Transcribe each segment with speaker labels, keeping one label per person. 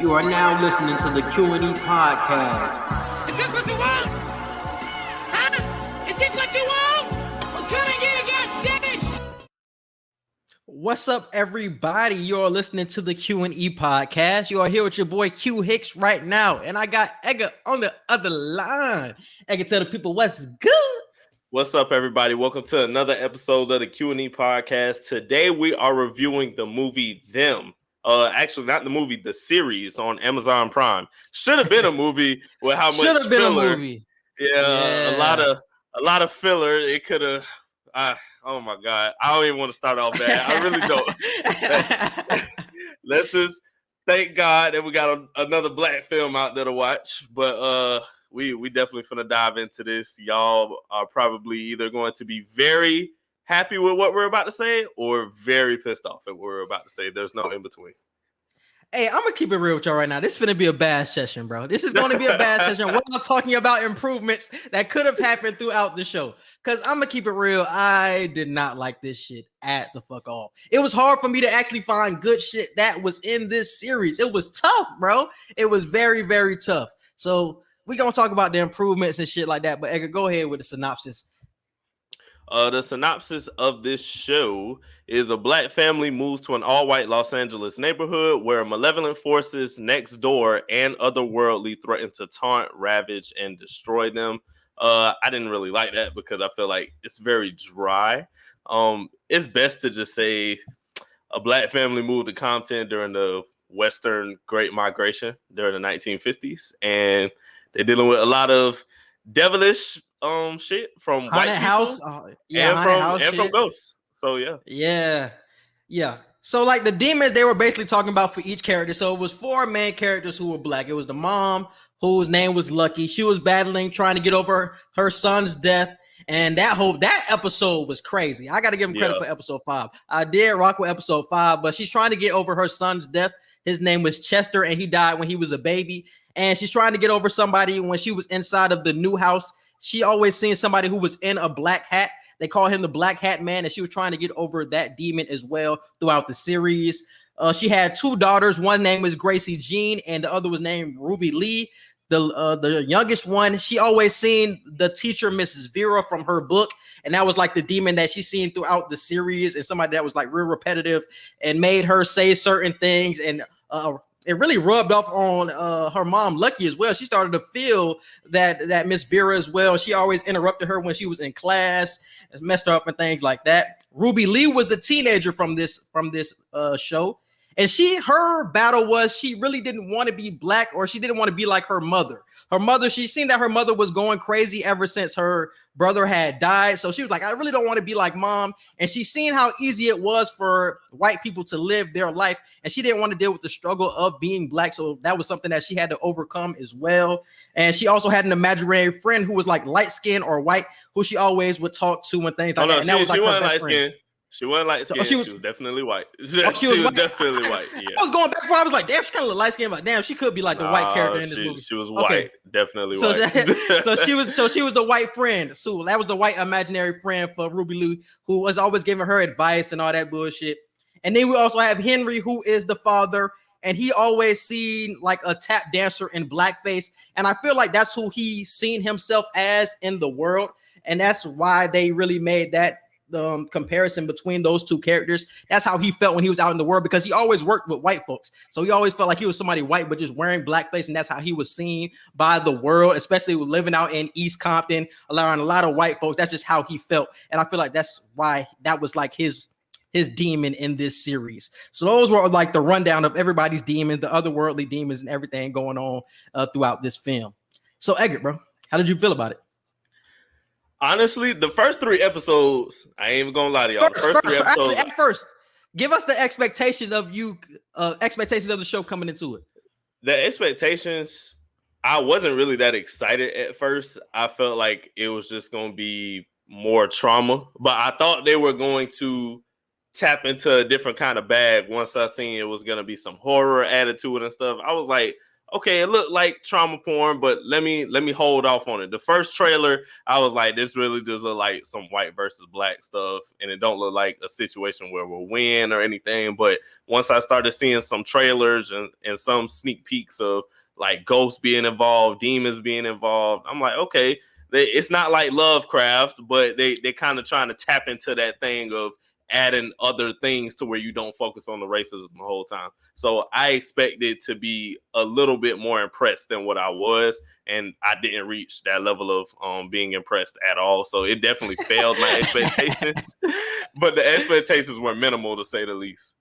Speaker 1: You are now listening to the Q&E podcast.
Speaker 2: Is this what you want? Huh? Is this what you want? Well, come and get it, goddammit!
Speaker 3: What's up, everybody? You are listening to the Q&E podcast. You are here with your boy Q Hicks right now, and I got Edgar on the other line. Edgar, tell the people what's good.
Speaker 4: What's up, everybody? Welcome to another episode of the Q&E podcast. Today, we are reviewing the movie Them. Actually, not the movie, the series on Amazon Prime. Should have been a movie with how much filler.
Speaker 3: Should have been a movie.
Speaker 4: Yeah, a lot of filler. It could have. Oh my God, I don't even want to start off bad. I really don't. Let's just thank God that we got another black film out there to watch. But we definitely finna dive into this. Y'all are probably either going to be very happy with what we're about to say or very pissed off at what we're about to say. There's no in between.
Speaker 3: Hey, I'm gonna keep it real with y'all right now. This is gonna be a bad session, bro. This is gonna be a bad session. We're not talking about improvements that could have happened throughout the show. Cause I'm gonna keep it real. I did not like this shit at the fuck all. It was hard for me to actually find good shit that was in this series. It was tough, bro. It was very, very tough. So we're gonna talk about the improvements and shit like that. But Edgar, go ahead with the synopsis.
Speaker 4: The synopsis of this show is a black family moves to an all-white Los Angeles neighborhood where malevolent forces next door and otherworldly threaten to taunt, ravage, and destroy them. I didn't really like that because I feel like it's very dry. It's best to just say a black family moved to Compton during the Western Great Migration during the 1950s, and they're dealing with a lot of devilish shit from
Speaker 3: Haunted
Speaker 4: white
Speaker 3: house,
Speaker 4: and from ghosts. So
Speaker 3: yeah. So like the demons they were basically talking about for each character. So it was four main characters who were black. It was the mom, whose name was Lucky. She was battling, trying to get over her son's death. And that episode was crazy. I got to give him credit for episode 5. I did rock with episode 5, but she's trying to get over her son's death. His name was Chester, and he died when he was a baby. And she's trying to get over somebody when she was inside of the new house. She always seen somebody who was in a black hat. They called him the Black Hat Man, and she was trying to get over that demon as well throughout the series. She had 2 daughters. One name was Gracie Jean, and the other was named Ruby Lee. The youngest one, she always seen the teacher, Mrs. Vera, from her book, and that was like the demon that she seen throughout the series, and somebody that was like real repetitive and made her say certain things, and it really rubbed off on her mom, Lucky, as well. She started to feel that Miss Vera as well. She always interrupted her when she was in class, messed her up and things like that. Ruby Lee was the teenager from this show. And her battle was she really didn't want to be black, or she didn't want to be like her mother. Her mother, she seen that her mother was going crazy ever since her brother had died. So she was like, I really don't want to be like mom. And she seen how easy it was for white people to live their life. And she didn't want to deal with the struggle of being black. So that was something that she had to overcome as well. And she also had an imaginary friend who was like light skinned or white, who she always would talk to and things like that. And that was like her best friend.
Speaker 4: She wasn't light skinned. She was definitely white. She was definitely white. Yeah.
Speaker 3: I was going back. I was like, damn, she kind of look light skinned, but damn, she could be like the white character in this movie.
Speaker 4: She was white, definitely white.
Speaker 3: So she was the white friend. So that was the white imaginary friend for Ruby Lou, who was always giving her advice and all that bullshit. And then we also have Henry, who is the father, and he always seen like a tap dancer in blackface, and I feel like that's who he seen himself as in the world, and that's why they really made that comparison between those two characters. That's how he felt when he was out in the world, because he always worked with white folks, so he always felt like he was somebody white but just wearing blackface, and that's how he was seen by the world, especially with living out in East Compton allowing a lot of white folks. That's just how he felt, and I feel like that's why that was like his demon in this series. So those were like the rundown of everybody's demons, the otherworldly demons, and everything going on throughout this film. So Edgar, bro, how did you feel about it?
Speaker 4: Honestly, the first 3 episodes, I ain't even gonna lie to y'all.
Speaker 3: At first, give us the expectation of the show coming into it.
Speaker 4: The expectations, I wasn't really that excited at first. I felt like it was just gonna be more trauma, but I thought they were going to tap into a different kind of bag once I seen it was gonna be some horror added to it and stuff. I was like, okay, it looked like trauma porn, but let me hold off on it. The first trailer, I was like, this really does look like some white versus black stuff, and it don't look like a situation where we'll win or anything. But once I started seeing some trailers and some sneak peeks of like ghosts being involved, demons being involved, I'm like, okay, it's not like Lovecraft, but they kind of trying to tap into that thing of adding other things to where you don't focus on the racism the whole time. So I expected to be a little bit more impressed than what I was, and I didn't reach that level of being impressed at all. So it definitely failed my expectations, but the expectations were minimal to say the least.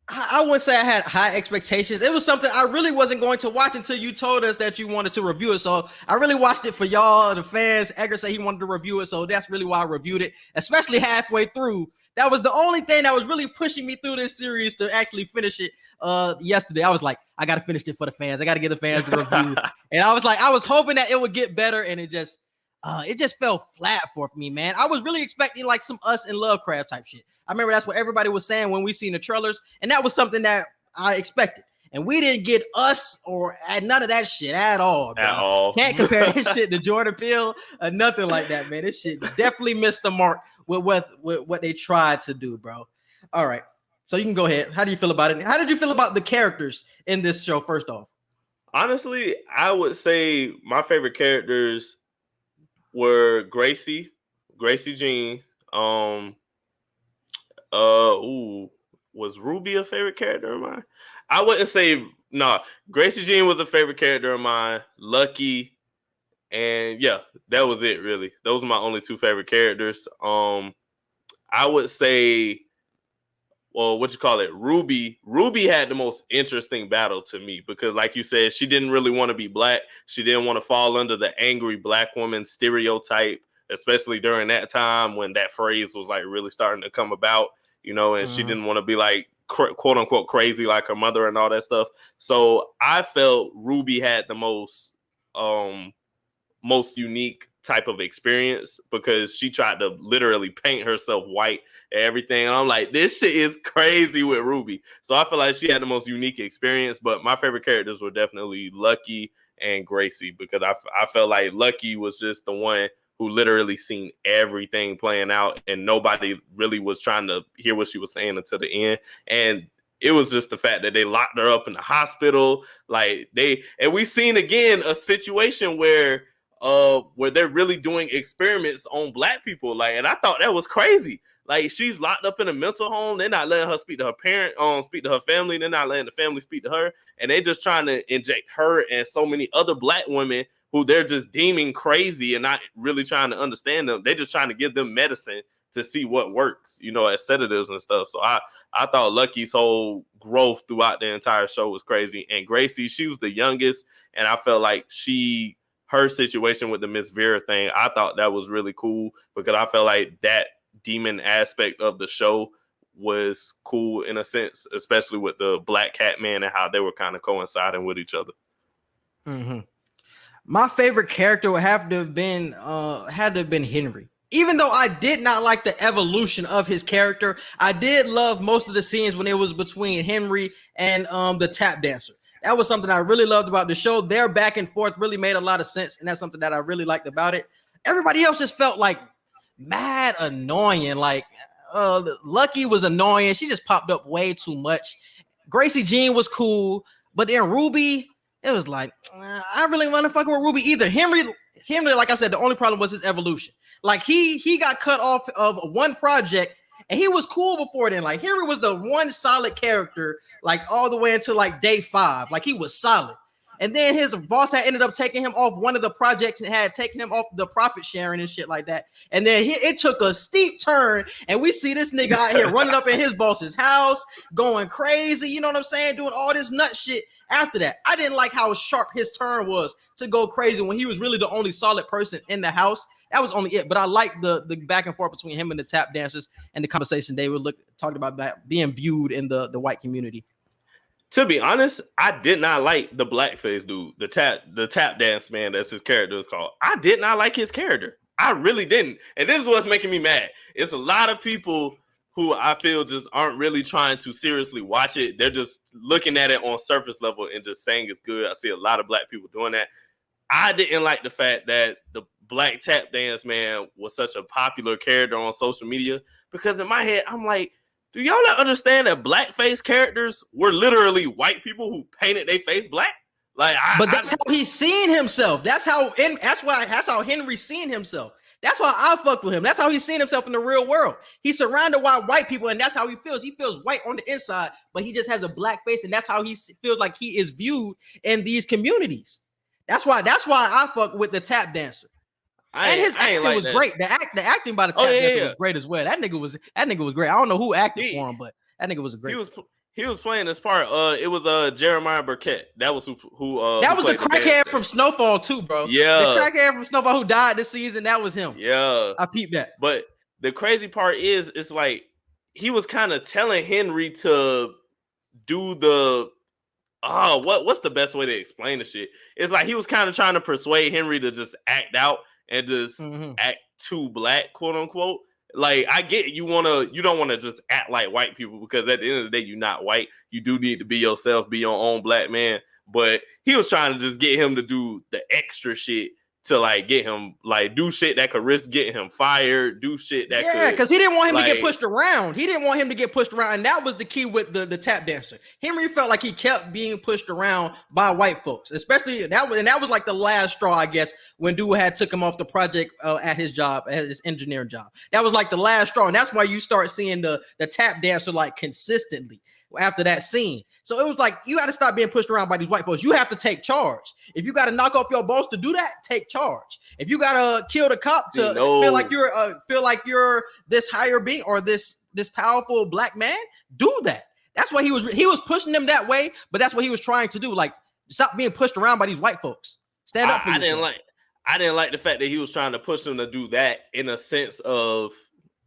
Speaker 3: I wouldn't say I had high expectations. It was something I really wasn't going to watch until you told us that you wanted to review it. So I really watched it for y'all, the fans. Edgar said he wanted to review it, so that's really why I reviewed it, especially halfway through. That was the only thing that was really pushing me through this series to actually finish it yesterday. I was like, I got to finish it for the fans. I got to give the fans the review. And I was like, I was hoping that it would get better, and it just fell flat for me, man. I was really expecting like some Us and Lovecraft type shit. I remember that's what everybody was saying when we seen the trailers, and that was something that I expected. And we didn't get Us or none of that shit at all.
Speaker 4: At all.
Speaker 3: Can't compare this shit to Jordan Peele or nothing like that, man. This shit definitely missed the mark with what they tried to do, bro. All right, so you can go ahead. How do you feel about it? How did you feel about the characters in this show? First off,
Speaker 4: honestly, I would say my favorite characters were Gracie Jean. Was Ruby a favorite character of mine? I wouldn't say no. Gracie Jean was a favorite character of mine. Lucky, and yeah, that was it. Really, those are my only two favorite characters. I would say, well, what you call it? Ruby had the most interesting battle to me because, like you said, she didn't really want to be black. She didn't want to fall under the angry black woman stereotype, especially during that time when that phrase was like really starting to come about, you know, and she didn't want to be like quote unquote crazy like her mother and all that stuff. So I felt Ruby had the most unique type of experience because she tried to literally paint herself white and everything. And I'm like, this shit is crazy with Ruby. So I feel like she had the most unique experience, but my favorite characters were definitely Lucky and Gracie because I felt like Lucky was just the one who literally seen everything playing out and nobody really was trying to hear what she was saying until the end. And it was just the fact that they locked her up in the hospital. Like and we seen again a situation where they're really doing experiments on black people. Like, and I thought that was crazy. Like, she's locked up in a mental home. They're not letting her speak to her parent, speak to her family. They're not letting the family speak to her. And they're just trying to inject her and so many other black women who they're just deeming crazy and not really trying to understand them. They're just trying to give them medicine to see what works, you know, as sedatives and stuff. So I thought Lucky's whole growth throughout the entire show was crazy. And Gracie, she was the youngest. And I felt like her situation with the Miss Vera thing, I thought that was really cool because I felt like that demon aspect of the show was cool in a sense, especially with the Black Cat Man and how they were kind of coinciding with each other.
Speaker 3: Mm-hmm. My favorite character would have to have been Henry. Even though I did not like the evolution of his character, I did love most of the scenes when it was between Henry and the tap dancer. That was something I really loved about the show. Their back and forth really made a lot of sense, and that's something that I really liked about it. Everybody else just felt like mad annoying. Like Lucky was annoying. She just popped up way too much. Gracie Jean was cool, but then Ruby, it was like I really want to fuck with Ruby either. Henry, like I said, the only problem was his evolution. Like he got cut off of one project. And he was cool before then. Like Henry was the one solid character, like all the way until like day 5. Like he was solid. And then his boss had ended up taking him off one of the projects and had taken him off the profit sharing and shit like that. And then it took a steep turn. And we see this nigga out here running up in his boss's house, going crazy. You know what I'm saying? Doing all this nut shit after that. I didn't like how sharp his turn was to go crazy when he was really the only solid person in the house. That was only it, but I like the back and forth between him and the tap dancers and the conversation they were talking about being viewed in the white community.
Speaker 4: To be honest, I did not like the blackface dude, the tap dance man. That's his character is called. I did not like his character. I really didn't, and this is what's making me mad. It's a lot of people who I feel just aren't really trying to seriously watch it. They're just looking at it on surface level and just saying it's good. I see a lot of black people doing that. I didn't like the fact that the black tap dance man was such a popular character on social media, because in my head, I'm like, do y'all not understand that blackface characters were literally white people who painted their face black? Like,
Speaker 3: but that's how he's seeing himself. That's how Henry's seeing himself. That's why I fuck with him. That's how he's seeing himself in the real world. He's surrounded by white people, and that's how he feels. He feels white on the inside, but he just has a black face, and that's how he feels like he is viewed in these communities. That's why I fuck with the tap dancer. And his acting was great. The acting by the tap dancer was great as well. That nigga was great. I don't know who acted for him, but that nigga was great.
Speaker 4: He was playing this part. It was Jeremiah Burkett. That was who
Speaker 3: that was the crackhead from Snowfall too, bro.
Speaker 4: Yeah,
Speaker 3: the crackhead from Snowfall who died this season. That was him.
Speaker 4: Yeah,
Speaker 3: I peeped that.
Speaker 4: But the crazy part is, it's like he was kind of telling Henry to do the what's the best way to explain the shit? It's like he was kind of trying to persuade Henry to just act out and just act too black, quote unquote. Like, I get you don't want to just act like white people, because at the end of the day, you're not white. You do need to be yourself, be your own black man. But he was trying to just get him to do the extra shit to like get him like do shit that could risk getting him fired, do shit that
Speaker 3: because he didn't want him to get pushed around. He didn't want him to get pushed around, and that was the key with the tap dancer. Henry felt like he kept being pushed around by white folks, especially that was like the last straw, I guess, when dude had took him off the project at his job, at his engineering job. That was like the last straw, and that's why you start seeing the tap dancer like consistently after that scene. So it was like, you got to stop being pushed around by these white folks. You have to take charge. If you got to knock off your boss to do that, take charge. If you got to kill the cop to feel like you're this higher being or this powerful black man, do that. That's why he was pushing them that way, but that's what he was trying to do. Like, stop being pushed around by these white folks. Stand up for yourself.
Speaker 4: I didn't like the fact that he was trying to push them to do that, in a sense of,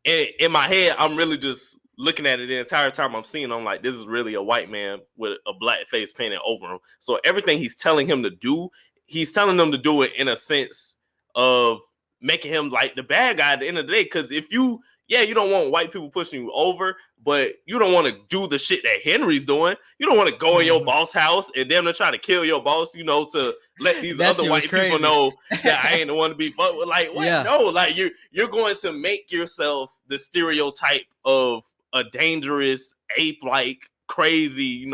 Speaker 4: in my head, I'm really just looking at it the entire time I'm seeing, I'm like, this is really a white man with a black face painted over him. So everything he's telling him to do, he's telling them to do it in a sense of making him like the bad guy at the end of the day. Because if you don't want white people pushing you over, but you don't want to do the shit that Henry's doing. You don't want to go in your boss house and them to try to kill your boss, to let these other white people know that I ain't the one to be fucked with. Like, what? Yeah. No, like you're going to make yourself the stereotype of a dangerous, ape-like, crazy,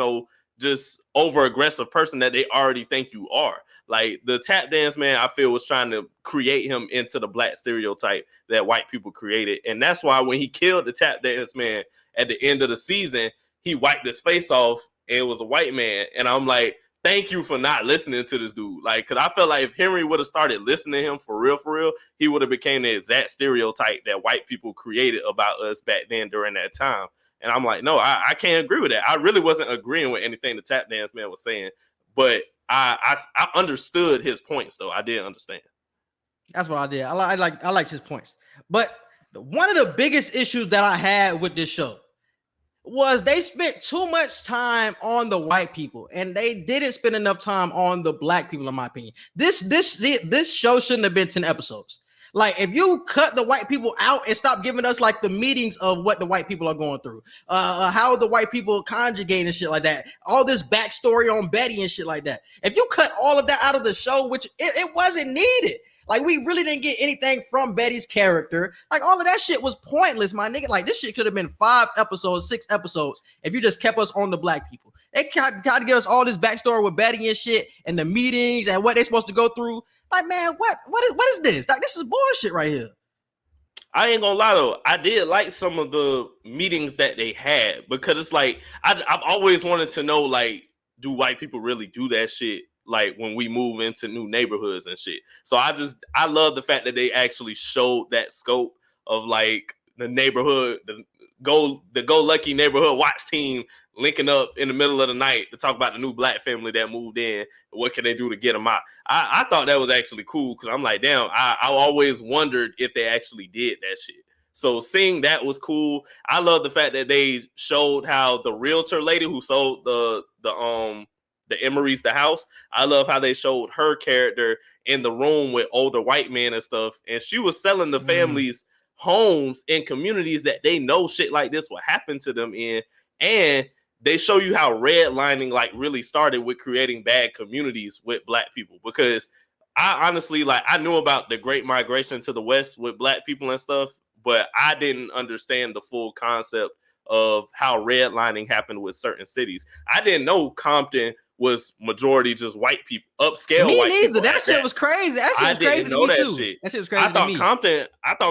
Speaker 4: just over-aggressive person that they already think you are. Like, the tap dance man, I feel, was trying to create him into the black stereotype that white people created. And that's why when he killed the tap dance man at the end of the season, he wiped his face off and it was a white man. And I'm like, thank you for not listening to this dude. Like, because I felt like if Henry would have started listening to him for real, he would have became the exact stereotype that white people created about us back then during that time. And I'm like, no, I can't agree with that. I really wasn't agreeing with anything the tap dance man was saying, but I understood his points, though. I did understand.
Speaker 3: That's what I did. I liked his points. But one of the biggest issues that I had with this show was they spent too much time on the white people and they didn't spend enough time on the black people, in my opinion. This show shouldn't have been 10 episodes. Like, if you cut the white people out and stop giving us like the meetings of what the white people are going through, how the white people conjugate and shit like that, all this backstory on Betty and shit like that. If you cut all of that out of the show, which it wasn't needed. Like, we really didn't get anything from Betty's character. Like, all of that shit was pointless, my nigga. Like, this shit could have been 5 episodes, 6 episodes if you just kept us on the black people. They got to give us all this backstory with Betty and shit and the meetings and what they're supposed to go through. Like, man, what is this? Like, this is bullshit right here.
Speaker 4: I ain't gonna lie though, I did like some of the meetings that they had, because it's like I've always wanted to know, like, do white people really do that shit? Like, when we move into new neighborhoods and shit. So I love the fact that they actually showed that scope of like the neighborhood, the Go Lucky neighborhood watch team linking up in the middle of the night to talk about the new black family that moved in. What can they do to get them out? I thought that was actually cool, because I'm like, damn, I always wondered if they actually did that shit. So seeing that was cool. I love the fact that they showed how the realtor lady who sold the Emory's the house, I love how they showed her character in the room with older white men and stuff, and she was selling the family's homes in communities that they know shit like this will happen to them in, and they show you how redlining like really started with creating bad communities with black people. Because I honestly, like, I knew about the Great Migration to the West with black people and stuff, but I didn't understand the full concept of how redlining happened with certain cities. I didn't know Compton was majority just white people, upscale
Speaker 3: Me
Speaker 4: white
Speaker 3: neither.
Speaker 4: people.
Speaker 3: That shit was crazy. That shit
Speaker 4: I
Speaker 3: was crazy
Speaker 4: didn't
Speaker 3: to
Speaker 4: know
Speaker 3: me
Speaker 4: that
Speaker 3: too.
Speaker 4: shit.
Speaker 3: That shit was crazy
Speaker 4: I thought
Speaker 3: to me.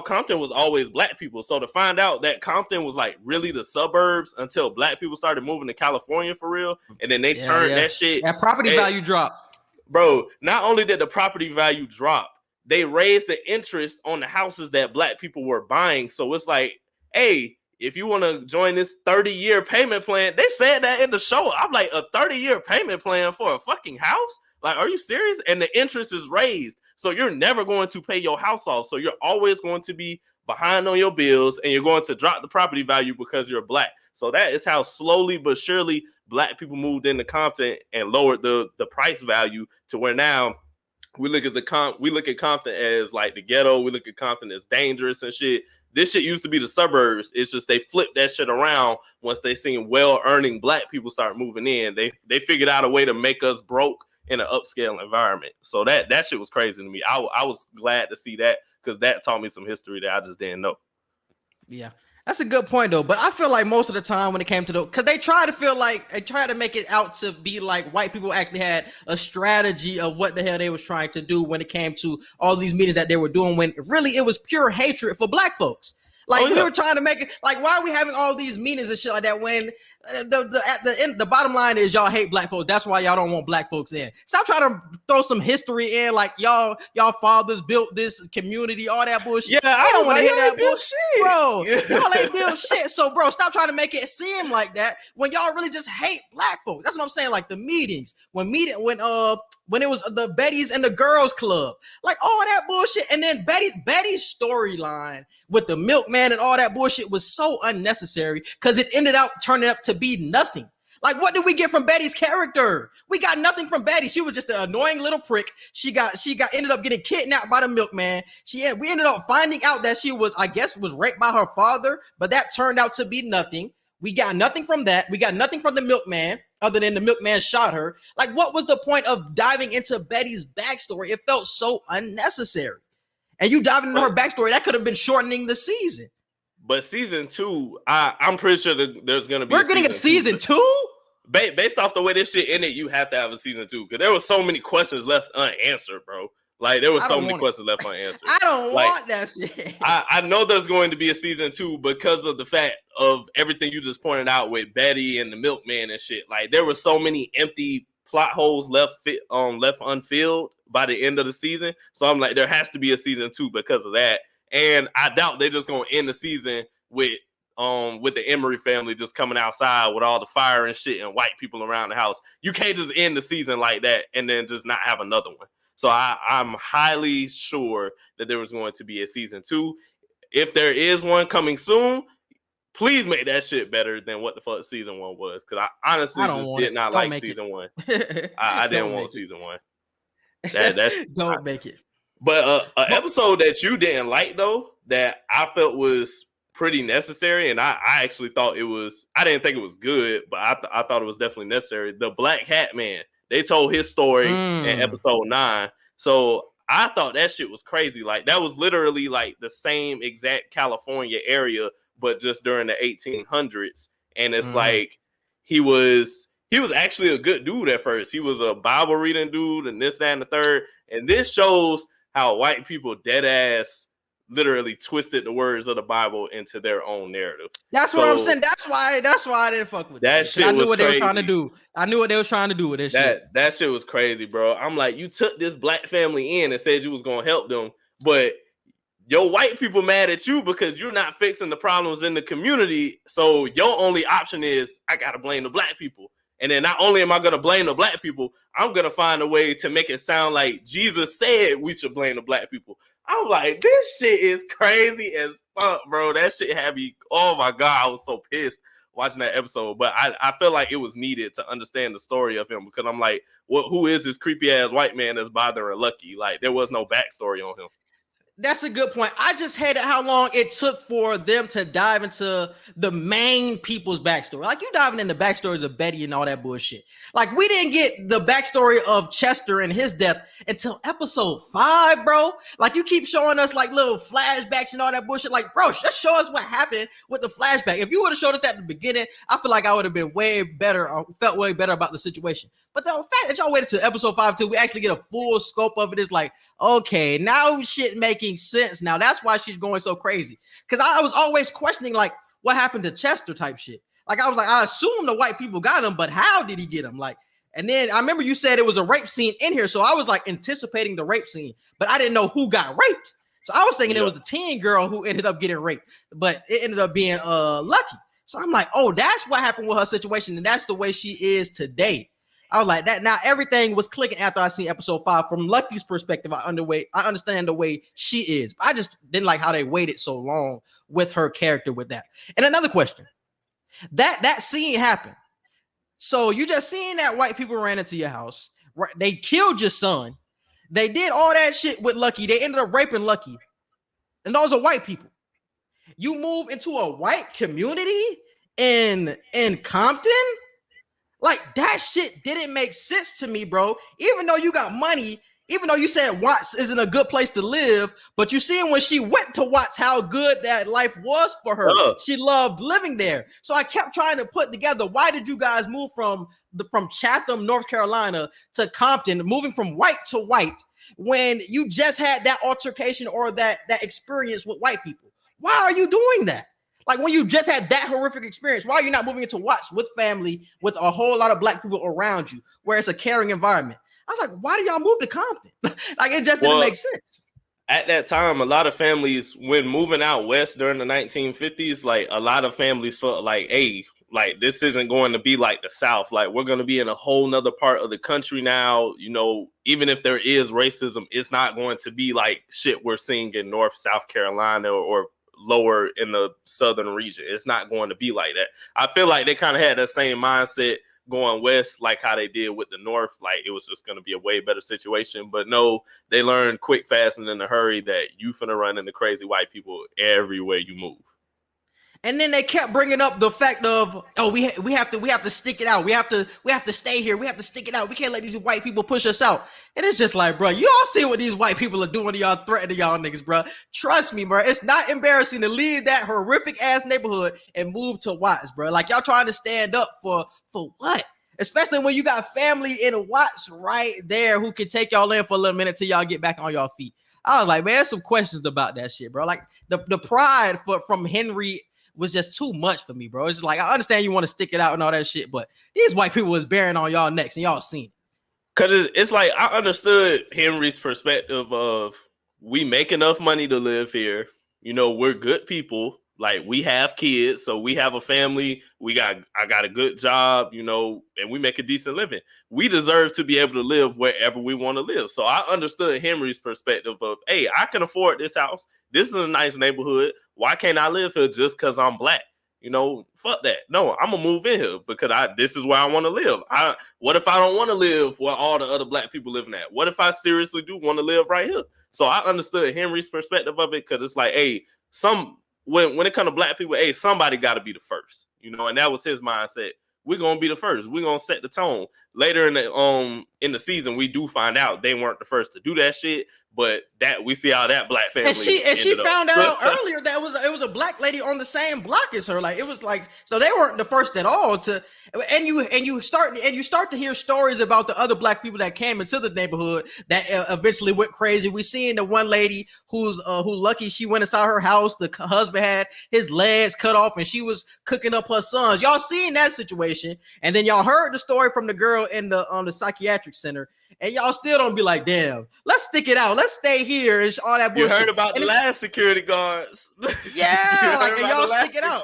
Speaker 4: Compton was always black people. So to find out that Compton was like really the suburbs until black people started moving to California for real, and then they turned that shit.
Speaker 3: That property value dropped.
Speaker 4: Bro, not only did the property value drop, they raised the interest on the houses that black people were buying. So it's like, hey, if you want to join this 30-year payment plan, they said that in the show. I'm like, a 30-year payment plan for a fucking house? Like, are you serious? And the interest is raised. So you're never going to pay your house off. So you're always going to be behind on your bills, and you're going to drop the property value because you're black. So that is how slowly but surely black people moved into Compton and lowered the price value to where now we look at Compton as like the ghetto. We look at Compton as dangerous and shit. This shit used to be the suburbs. It's just they flipped that shit around once they seen well-earning black people start moving in. They figured out a way to make us broke in an upscale environment. So that shit was crazy to me. I was glad to see that, because that taught me some history that I just didn't know.
Speaker 3: Yeah. That's a good point though, but I feel like most of the time when it came to because they try to make it out to be like white people actually had a strategy of what the hell they was trying to do when it came to all these meetings that they were doing, when really it was pure hatred for black folks. Like, we were trying to make it like, why are we having all these meetings and shit like that when at the end, the bottom line is y'all hate black folks. That's why y'all don't want black folks in. Stop trying to throw some history in, like y'all fathers built this community, all that bullshit.
Speaker 4: Yeah,
Speaker 3: I don't want to hear that
Speaker 4: bullshit,
Speaker 3: bro. Y'all ain't build shit. So, bro, stop trying to make it seem like that when y'all really just hate black folks. That's what I'm saying. Like the meetings, when it was the Betty's and the Girls Club, like all that bullshit, and then Betty's storyline with the milkman and all that bullshit was so unnecessary because it ended up turning up to be nothing. Like, what did we get from Betty's character? We got nothing from Betty. She was just an annoying little prick. She ended up getting kidnapped by the milkman. We ended up finding out that she was raped by her father, but that turned out to be nothing. We got nothing from that. We got nothing from the milkman other than the milkman shot her. Like, what was the point of diving into Betty's backstory? It felt so unnecessary. And you diving into her backstory, that could have been shortening the season.
Speaker 4: But season 2, I'm pretty sure that there's going to be.
Speaker 3: We're getting a season 2?
Speaker 4: Based off the way this shit ended, you have to have a season 2, because there were so many questions left unanswered, bro. Like, there were so many questions left unanswered.
Speaker 3: I don't want that shit.
Speaker 4: I know there's going to be a season 2 because of the fact of everything you just pointed out with Betty and the milkman and shit. Like, there were so many empty plot holes left unfilled by the end of the season. So I'm like, there has to be a season 2 because of that. And I doubt they're just gonna end the season with the Emory family just coming outside with all the fire and shit and white people around the house. You can't just end the season like that and then just not have another one. So I'm highly sure that there was going to be a season 2. If there is one coming soon, please make that shit better than what the fuck season 1 was. Because I honestly did not like season 1. I didn't want season 1. That's
Speaker 3: don't make it.
Speaker 4: But an episode that you didn't like, though, that I felt was pretty necessary, and I actually thought it was, I didn't think it was good, but I thought it was definitely necessary. The Black Hat Man, they told his story in episode 9. So I thought that shit was crazy. Like, that was literally like the same exact California area, but just during the 1800s. And it's like, he was actually a good dude at first. He was a Bible reading dude and this, that, and the third. And this shows how white people dead ass literally twisted the words of the Bible into their own narrative.
Speaker 3: That's what I'm saying. That's why I didn't fuck with
Speaker 4: that shit. I
Speaker 3: knew what
Speaker 4: crazy.
Speaker 3: They were trying to do. I knew what they was trying to do with this shit.
Speaker 4: That shit was crazy, bro. I'm like, you took this black family in and said you was gonna help them, but your white people mad at you because you're not fixing the problems in the community. So your only option is, I gotta blame the black people. And then not only am I going to blame the black people, I'm going to find a way to make it sound like Jesus said we should blame the black people. I'm like, this shit is crazy as fuck, bro. That shit had me, oh my God, I was so pissed watching that episode. But I feel like it was needed to understand the story of him, because I'm like, who is this creepy ass white man that's bothering Lucky? Like, there was no backstory on him.
Speaker 3: That's a good point. I just hated how long it took for them to dive into the main people's backstory. Like, you diving into backstories of Betty and all that bullshit. Like, we didn't get the backstory of Chester and his death until episode 5, bro. Like, you keep showing us like little flashbacks and all that bullshit. Like, bro, just show us what happened with the flashback. If you would have showed us that at the beginning, I feel like I would have been way better, or felt way better about the situation. But the fact that y'all waited to episode 5 till we actually get a full scope of it is like, okay, now shit making sense. Now that's why she's going so crazy. Because I was always questioning, like, what happened to Chester type shit. Like, I was like, I assume the white people got him, but how did he get him? Like, and then I remember you said it was a rape scene in here. So I was like anticipating the rape scene, but I didn't know who got raped. So I was thinking it was the teen girl who ended up getting raped, but it ended up being Lucky. So I'm like, oh, that's what happened with her situation. And that's the way she is today. I was like that. Now everything was clicking after I seen episode 5. From Lucky's perspective, I understand the way she is. I just didn't like how they waited so long with her character with that. And another question, that scene happened. So you just seen that white people ran into your house, right? They killed your son. They did all that shit with Lucky. They ended up raping Lucky. And those are white people. You move into a white community in Compton? Like, that shit didn't make sense to me, bro. Even though you got money, even though you said Watts isn't a good place to live, but you see when she went to Watts how good that life was for her. She loved living there. So I kept trying to put together, why did you guys move from Chatham, North Carolina to Compton, moving from white to white, when you just had that altercation or that experience with white people? Why are you doing that? Like, when you just had that horrific experience, why are you not moving into Watts with family, with a whole lot of black people around you, where it's a caring environment? I was like, why do y'all move to Compton? Like, it just didn't make sense.
Speaker 4: At that time, a lot of families, when moving out west during the 1950s, like, a lot of families felt like, hey, like, this isn't going to be like the South. Like, we're going to be in a whole nother part of the country now. You know, even if there is racism, it's not going to be like shit we're seeing in North South Carolina or lower in the southern region. It's not going to be like that. I feel like they kind of had that same mindset going west, like how they did with the North. Like, it was just going to be a way better situation. But no, they learned quick, fast, and in a hurry that you finna run into crazy white people everywhere you move.
Speaker 3: And then they kept bringing up the fact of, oh, we have to stick it out. We have to stay here. We have to stick it out. We can't let these white people push us out. And it's just like, bro, you all see what these white people are doing to y'all, threatening y'all niggas, bro. Trust me, bro. It's not embarrassing to leave that horrific ass neighborhood and move to Watts, bro. Like, y'all trying to stand up for what? Especially when you got family in Watts right there who can take y'all in for a little minute till y'all get back on y'all feet. I was like, man, there's some questions about that shit, bro. Like, the pride from Henry was just too much for me, bro. It's just like, I understand you want to stick it out and all that shit, but these white people was bearing on y'all necks and y'all seen it.
Speaker 4: Cause it's like, I understood Henry's perspective of, we make enough money to live here. You know, we're good people. Like, we have kids, so we have a family. I got a good job, you know, and we make a decent living. We deserve to be able to live wherever we want to live. So I understood Henry's perspective of, hey, I can afford this house. This is a nice neighborhood. Why can't I live here just because I'm black? You know, fuck that. No, I'm gonna move in here because this is where I want to live. What if I don't want to live where all the other black people living at? What if I seriously do want to live right here? So I understood Henry's perspective of it, because it's like, hey, when it comes to black people, hey, somebody got to be the first, you know, and that was his mindset. We're gonna be the first. We're gonna set the tone. Later in the season, we do find out they weren't the first to do that shit, but that we see how that black family. And
Speaker 3: she found out earlier that it was a black lady on the same block as her. Like, it was like, so they weren't the first at all to. And you start to hear stories about the other black people that came into the neighborhood that eventually went crazy. We seen the one lady who Lucky, she went inside her house. The husband had his legs cut off and she was cooking up her sons. Y'all seen that situation, and then y'all heard the story from the girl in the psychiatric center, and y'all still don't be like, damn, let's stick it out. Let's stay here and all that bullshit.
Speaker 4: You heard about the last security guards.
Speaker 3: Yeah, like, and y'all stick it out.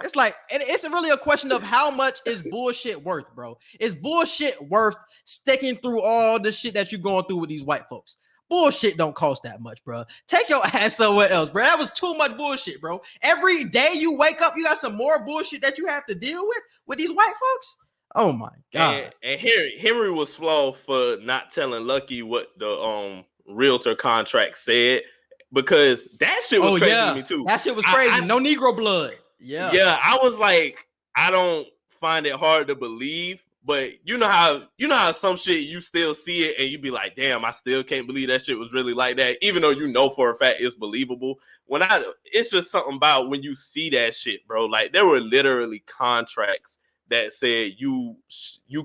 Speaker 3: It's like, it's really a question of how much is bullshit worth, bro. Is bullshit worth sticking through all the shit that you're going through with these white folks? Bullshit don't cost that much, bro. Take your ass somewhere else, bro. That was too much bullshit, bro. Every day you wake up, you got some more bullshit that you have to deal with these white folks. Oh my god!
Speaker 4: And Henry was flawed for not telling Lucky what the realtor contract said, because that shit was crazy to me too.
Speaker 3: That shit was crazy. No Negro blood.
Speaker 4: Yeah, I was like, I don't find it hard to believe, but you know how some shit you still see it and you be like, damn, I still can't believe that shit was really like that, even though you know for a fact it's believable. It's just something about when you see that shit, bro. Like there were literally contracts that said you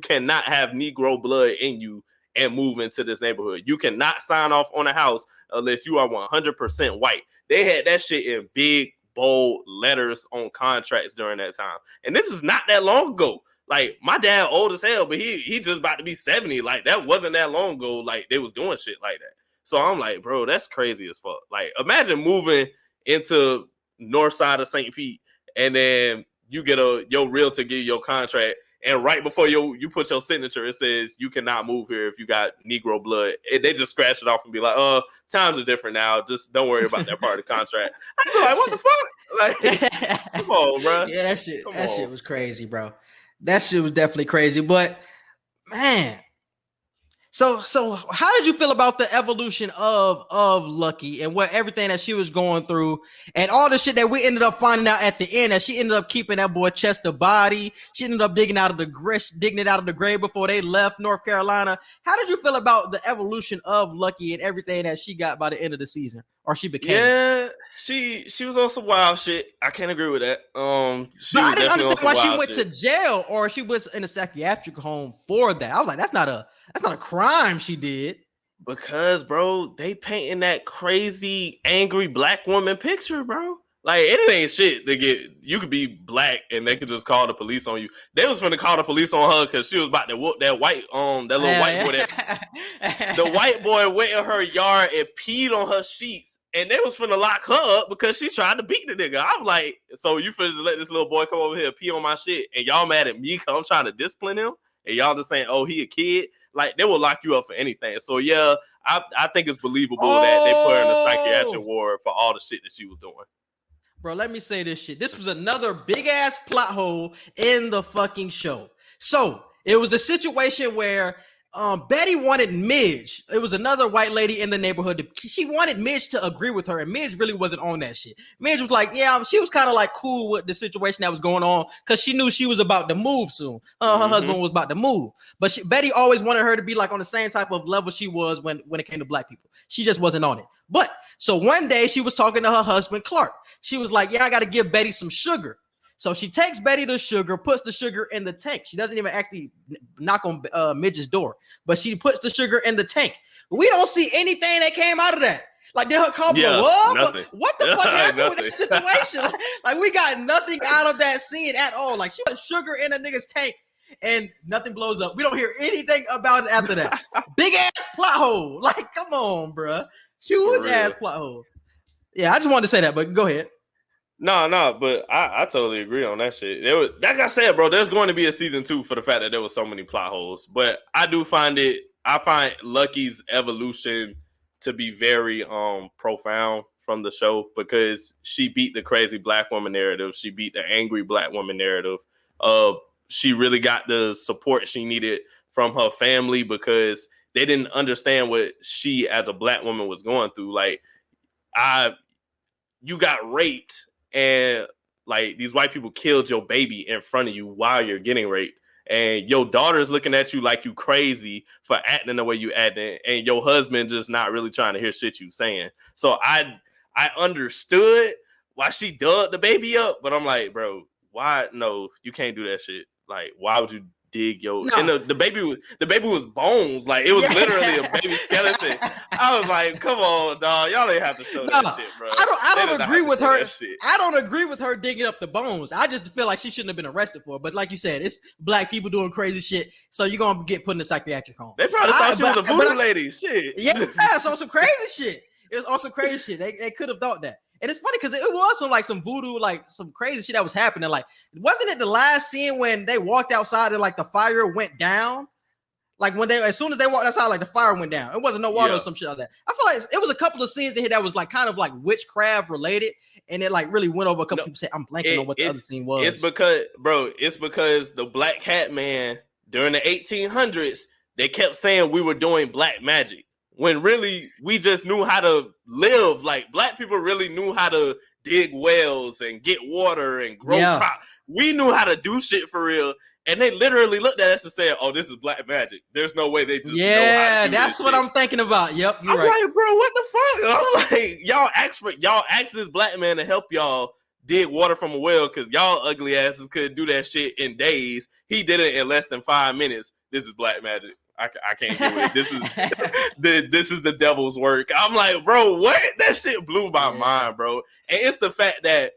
Speaker 4: cannot have Negro blood in you and move into this neighborhood. You cannot sign off on a house unless you are 100% white. They had that shit in big, bold letters on contracts during that time. And this is not that long ago. Like my dad old as hell, but he just about to be 70. Like that wasn't that long ago. Like they was doing shit like that. So I'm like, bro, that's crazy as fuck. Like imagine moving into north side of St. Pete and then you get your realtor give you your contract, and right before you put your signature, it says you cannot move here if you got Negro blood. They just scratch it off and be like, times are different now. Just don't worry about that part of the contract. I was like, what the fuck? Like, come on, bro.
Speaker 3: Yeah, that shit was crazy, bro. That shit was definitely crazy. But man, so how did you feel about the evolution of Lucky and what everything that she was going through and all the shit that we ended up finding out at the end, that she ended up keeping that boy Chester body? She ended up digging it out of the grave before they left North Carolina. How did you feel about the evolution of Lucky and everything that she got by the end of the season, or she became?
Speaker 4: Yeah, she was on some wild shit. I can't agree with that.
Speaker 3: But I didn't understand why she went to jail or she was in a psychiatric home for that. I was like, that's not a crime she did.
Speaker 4: Because, bro, they painting that crazy, angry black woman picture, bro. Like, it ain't shit to get. You could be black and they could just call the police on you. They was finna call the police on her because she was about to whoop that white, that little white boy. The white boy went in her yard and peed on her sheets, and they was finna lock her up because she tried to beat the nigga. I'm like, so you finna just let this little boy come over here and pee on my shit, and y'all mad at me because I'm trying to discipline him, and y'all just saying, oh, he a kid? Like, they will lock you up for anything. So, yeah, I think it's believable that they put her in a psychiatric ward for all the shit that she was doing.
Speaker 3: Bro, let me say this shit. This was another big-ass plot hole in the fucking show. So, it was the situation where Betty wanted Midge. It was another white lady in the neighborhood. She wanted Midge to agree with her, and Midge really wasn't on that shit. Midge was like, yeah, she was kind of like cool with the situation that was going on because she knew she was about to move soon. Her husband was about to move. But Betty always wanted her to be like on the same type of level she was when it came to black people. She just wasn't on it. But so one day she was talking to her husband, Clark. She was like, yeah, I got to give Betty some sugar. So she takes Betty the sugar, puts the sugar in the tank. She doesn't even actually knock on Midge's door, but she puts the sugar in the tank. We don't see anything that came out of that. Like, did her car blow up? What the fuck happened with that situation? Like, we got nothing out of that scene at all. Like, she put sugar in a nigga's tank and nothing blows up. We don't hear anything about it after that. Big ass plot hole. Like, come on, bruh. Huge ass plot hole. Yeah, I just wanted to say that, but go ahead.
Speaker 4: No, but I totally agree on that shit. Like I said, bro, there's going to be a season 2 for the fact that there was so many plot holes. But I find Lucky's evolution to be very profound from the show because she beat the crazy black woman narrative. She beat the angry black woman narrative. She really got the support she needed from her family because they didn't understand what she as a black woman was going through. Like, you got raped and like these white people killed your baby in front of you while you're getting raped. And your daughter's looking at you like you crazy for acting the way you acting, and your husband just not really trying to hear shit you saying. So I understood why she dug the baby up, but I'm like, bro, why? No, you can't do that shit. Like, why would you dig and the baby was bones. Like, it was literally a baby skeleton. I was like, come on, dog, y'all ain't have to show that shit, bro.
Speaker 3: I don't agree with her. I don't agree with her digging up the bones. I just feel like she shouldn't have been arrested for it. But like you said, it's black people doing crazy shit, so you're gonna get put in a psychiatric home.
Speaker 4: They probably thought she was a voodoo lady. Shit.
Speaker 3: Yeah, it's on some crazy shit. It was on some crazy shit. They could have thought that. And it's funny because it was some like some voodoo, like some crazy shit that was happening. Like, wasn't it the last scene when they walked outside and like the fire went down? Like when as soon as they walked outside, like the fire went down. It wasn't no water or some shit like that. I feel like it was a couple of scenes in here that was like kind of like witchcraft related, and it like really went over. A couple people say I'm blanking on what the other scene was.
Speaker 4: It's because the Black Hat Man during the 1800s, they kept saying we were doing black magic. when really we just knew how to live. Like black people really knew how to dig wells and get water and grow crops. We knew how to do shit for real. And they literally looked at us and said, "Oh, this is black magic. There's no way they just know how to do
Speaker 3: Yeah, that's
Speaker 4: this
Speaker 3: what
Speaker 4: shit."
Speaker 3: I'm thinking about. Yep, you're
Speaker 4: I'm
Speaker 3: right.
Speaker 4: like, bro, what the fuck? I'm like, y'all asked this black man to help y'all dig water from a well because y'all ugly asses could do that shit in days. He did it in less than 5 minutes. This is black magic. I can't get with it. This is this is the devil's work. I'm like, bro, what? That shit blew my mind, bro. And it's the fact that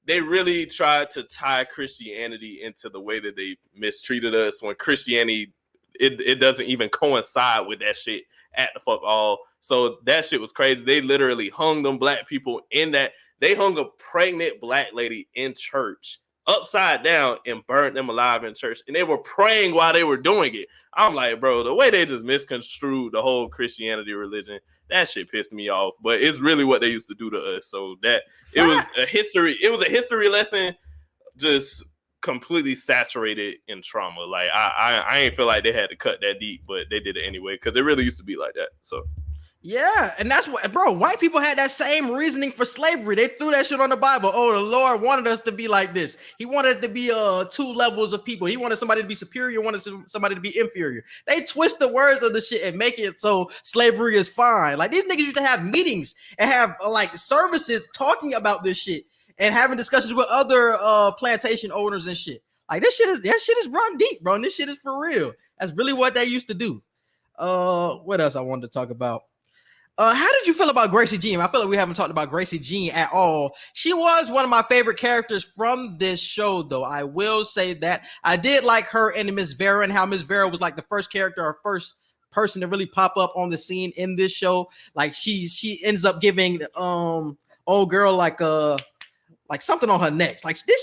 Speaker 4: they really tried to tie Christianity into the way that they mistreated us when Christianity, it doesn't even coincide with that shit at the fuck all. So that shit was crazy. They literally hung them black people in that. They hung a pregnant black lady in church upside down and burned them alive in church. And they were praying while they were doing it. I'm like, bro, the way they just misconstrued the whole Christianity religion, that shit pissed me off. But it's really what they used to do to us. So that it was a history lesson, just completely saturated in trauma. Like I ain't feel like they had to cut that deep, but they did it anyway because it really used to be like that. So
Speaker 3: yeah, and that's what, bro. White people had that same reasoning for slavery. They threw that shit on the Bible. Oh, the Lord wanted us to be like this. He wanted it to be two levels of people. He wanted somebody to be superior, wanted somebody to be inferior. They twist the words of the shit and make it so slavery is fine. Like these niggas used to have meetings and have like services talking about this shit and having discussions with other plantation owners and shit. Like that shit is run deep, bro. And this shit is for real. That's really what they used to do. What else I wanted to talk about? How did you feel about Gracie Jean? I feel like we haven't talked about Gracie Jean at all. She was one of my favorite characters from this show, though. I will say that I did like her and Miss Vera, and how Miss Vera was like the first character or first person to really pop up on the scene in this show. Like she ends up giving old girl like something on her neck. Like did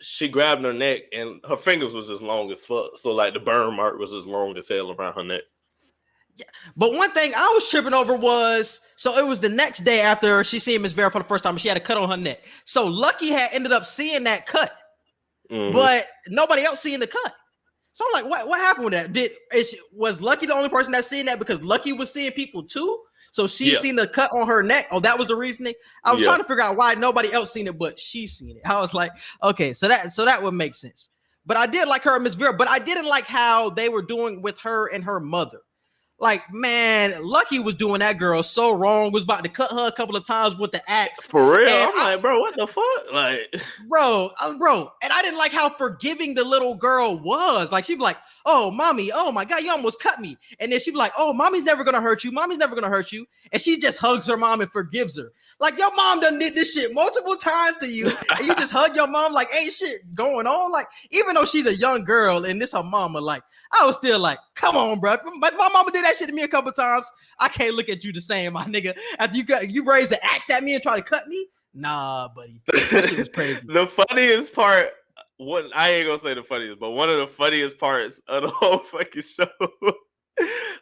Speaker 4: she grabbed her neck and her fingers was as long as fuck. So like the burn mark was as long as hell around her neck.
Speaker 3: Yeah. But one thing I was tripping over was, so it was the next day after she seen Miss Vera for the first time, and she had a cut on her neck. So Lucky had ended up seeing that cut, but nobody else seeing the cut. So I'm like, what happened with that? Was Lucky the only person that seen that because Lucky was seeing people too? So she seen the cut on her neck. Oh, that was the reasoning. I was trying to figure out why nobody else seen it, but she seen it. I was like, okay, so that would make sense. But I did like her and Miss Vera, but I didn't like how they were doing with her and her mother. Like, man, Lucky was doing that girl so wrong. Was about to cut her a couple of times with the axe.
Speaker 4: For real, I'm like, bro, what the fuck? Like,
Speaker 3: bro. And I didn't like how forgiving the little girl was. Like, she'd be like, oh, mommy, oh my God, you almost cut me. And then she'd be like, oh, mommy's never gonna hurt you. Mommy's never gonna hurt you. And she just hugs her mom and forgives her. Like, your mom done did this shit multiple times to you, and you just hug your mom like ain't shit going on. Like, even though she's a young girl and this her mama, like, I was still like, come on, bro. But my mama did that shit to me a couple times. I can't look at you the same, my nigga. After you raise an axe at me and try to cut me, nah, buddy. That shit was crazy.
Speaker 4: The funniest part, I ain't gonna say the funniest, but one of the funniest parts of the whole fucking show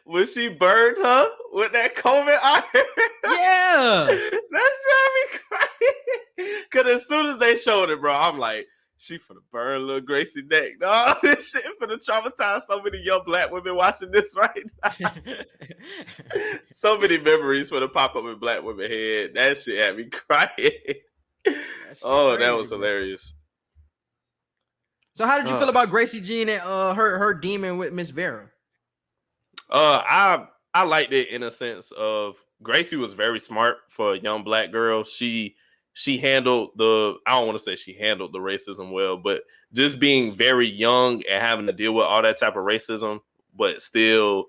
Speaker 4: when she burned her with that combing iron.
Speaker 3: Yeah.
Speaker 4: That shit me crying. Cause as soon as they showed it, bro, I'm like, she finna burn little Gracie neck. No, this shit finna traumatize so many young black women watching this right now. So many memories finna pop up in black women head. That shit had me crying. Oh, crazy, that was hilarious.
Speaker 3: So how did you feel about Gracie Jean and her demon with Miss Vera?
Speaker 4: I liked it in a sense of Gracie was very smart for a young black girl. She handled I don't want to say she handled the racism well, but just being very young and having to deal with all that type of racism, but still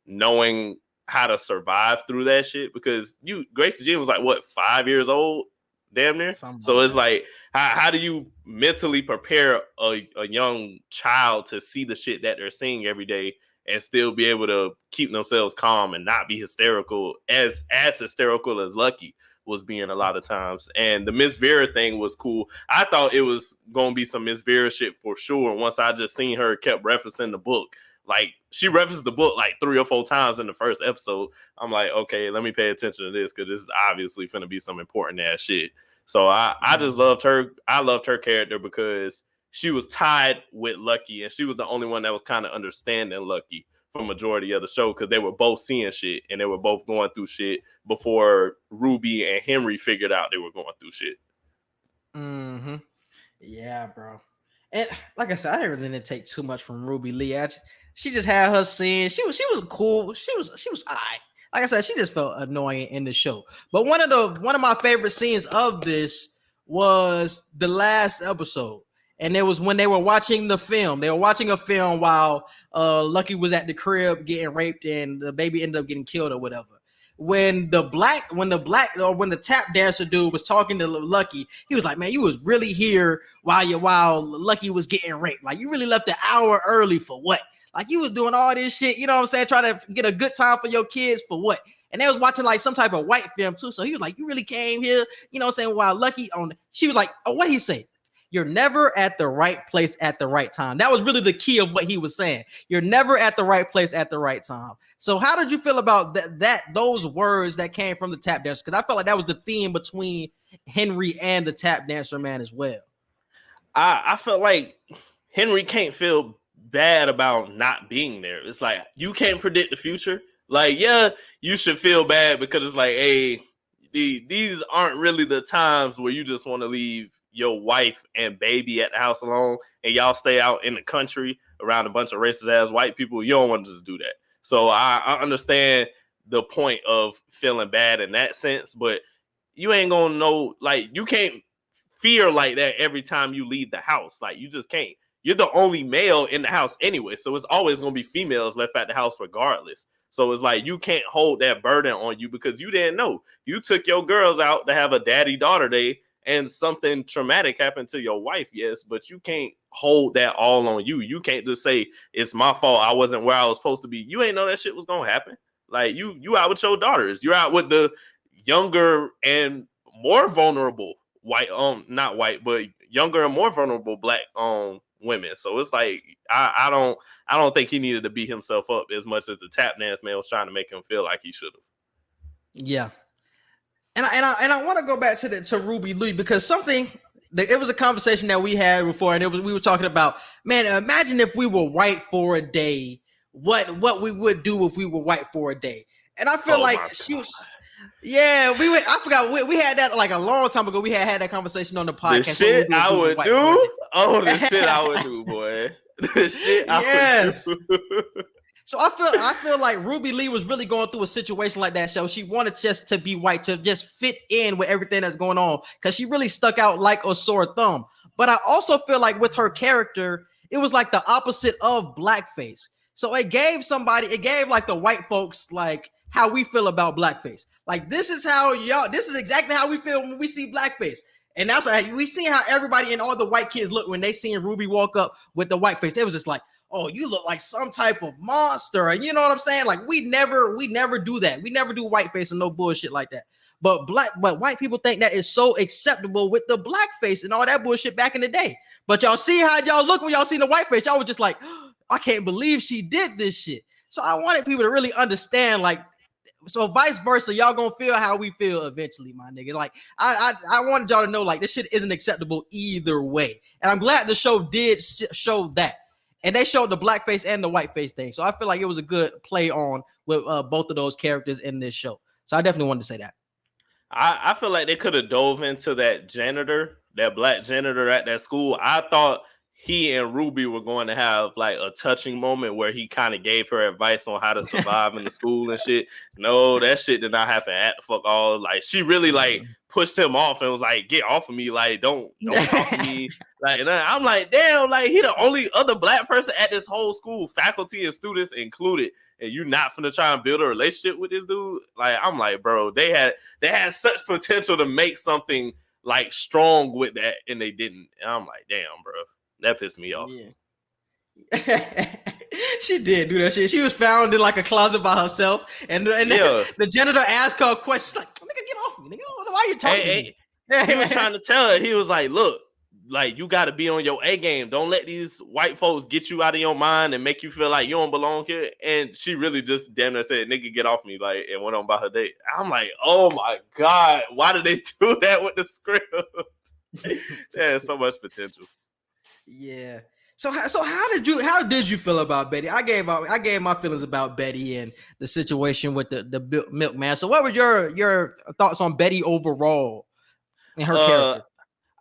Speaker 4: knowing how to survive through that shit. Because Gracie Jean was like, what, 5 years old? Damn near. So it's like, how do you mentally prepare a young child to see the shit that they're seeing every day and still be able to keep themselves calm and not be hysterical, as hysterical as Lucky was being a lot of times. And the Miss Vera thing was cool. I thought it was going to be some Miss Vera shit for sure. Once I just seen her kept referencing the book, like she referenced the book like 3 or 4 times in the first episode. I'm like, okay, let me pay attention to this because this is obviously going to be some important ass shit. So I just loved her. I loved her character because she was tied with Lucky and she was the only one that was kind of understanding Lucky for majority of the show because they were both seeing shit and they were both going through shit before Ruby and Henry figured out they were going through shit.
Speaker 3: Mm-hmm. Yeah, bro. And like I said, I didn't really take too much from Ruby Lee. She just had her scenes. She was cool. She was all right. Like I said, she just felt annoying in the show. But one of my favorite scenes of this was the last episode. And it was when they were watching the film. They were watching a film while Lucky was at the crib getting raped and the baby ended up getting killed or whatever. When the tap dancer dude was talking to Lucky, he was like, "Man, you was really here while Lucky was getting raped. Like, you really left an hour early for what? Like, you was doing all this shit, you know what I'm saying, trying to get a good time for your kids for what?" And they was watching like some type of white film too. So he was like, "You really came here, you know what I'm saying, while Lucky on." She was like, "Oh, what did he say? You're never at the right place at the right time." That was really the key of what he was saying. You're never at the right place at the right time. So how did you feel about those words that came from the tap dancer? Because I felt like that was the theme between Henry and the tap dancer man as well.
Speaker 4: I felt like Henry can't feel bad about not being there. It's like, you can't predict the future. Like, yeah, you should feel bad because it's like, hey, these aren't really the times where you just want to leave your wife and baby at the house alone and y'all stay out in the country around a bunch of racist ass white people. You don't want to just do that. So I understand the point of feeling bad in that sense, but you ain't gonna know, like, you can't fear like that every time you leave the house. Like, you just can't. You're the only male in the house anyway, so it's always gonna be females left at the house regardless. So it's like, you can't hold that burden on you because you didn't know. You took your girls out to have a daddy-daughter day and something traumatic happened to your wife, yes, but you can't hold that all on you. You can't just say, it's my fault, I wasn't where I was supposed to be. You ain't know that shit was gonna happen. Like, you out with your daughters. You're out with the younger and more vulnerable white, not white, but younger and more vulnerable black women. So it's like, I don't think he needed to beat himself up as much as the tap dance man was trying to make him feel like he should have.
Speaker 3: Yeah. And I want to go back to Ruby Lee because it was a conversation that we had before, and we were talking about, man, imagine if we were white for a day, what we would do if we were white for a day. And I feel like she was, yeah, I forgot we had that like a long time ago. We had that conversation on the podcast.
Speaker 4: The shit I would do, the shit I would do, boy. The shit I would do.
Speaker 3: So I feel like Ruby Lee was really going through a situation like that. So she wanted just to be white, to just fit in with everything that's going on, because she really stuck out like a sore thumb. But I also feel like with her character, it was like the opposite of blackface. So it gave like the white folks like how we feel about blackface. Like, this is exactly how we feel when we see blackface. And that's how we see how everybody and all the white kids look when they seen Ruby walk up with the white face. It was just like, oh, you look like some type of monster. And you know what I'm saying? Like, we never do that. We never do whiteface and no bullshit like that. But white people think that is so acceptable with the blackface and all that bullshit back in the day. But y'all see how y'all look when y'all see the whiteface. Y'all was just like, oh, I can't believe she did this shit. So I wanted people to really understand, like, so vice versa, y'all gonna feel how we feel eventually, my nigga. Like, I wanted y'all to know, like, this shit isn't acceptable either way. And I'm glad the show did show that. And they showed the blackface and the whiteface thing. So I feel like it was a good play on with both of those characters in this show. So I definitely wanted to say that.
Speaker 4: I feel like they could have dove into that black janitor at that school. I thought he and Ruby were going to have like a touching moment where he kind of gave her advice on how to survive in the school and shit. No, that shit did not happen at the fuck all. Like, she really like pushed him off and was like, get off of me. Like, don't talk to me. Like, and I'm like, damn, like, he the only other black person at this whole school, faculty and students included, and you not finna try and build a relationship with this dude. Like, I'm like, bro, they had such potential to make something like strong with that, and they didn't. And I'm like, damn, bro. That pissed me off.
Speaker 3: Yeah. She did do that shit. She was found in like a closet by herself, and the janitor asked her a question. She's like, nigga, get off me, nigga. Why are you talking to me?
Speaker 4: He was trying to tell her. He was like, look, like, you got to be on your A game. Don't let these white folks get you out of your mind and make you feel like you don't belong here. And she really just damn near said, nigga, get off me, like, and went on by her date. I'm like, oh my God, why did they do that with the script? There's so much potential.
Speaker 3: Yeah. So how did you feel about Betty? I gave my feelings about Betty and the situation with the milkman. So what were your thoughts on Betty overall and her character?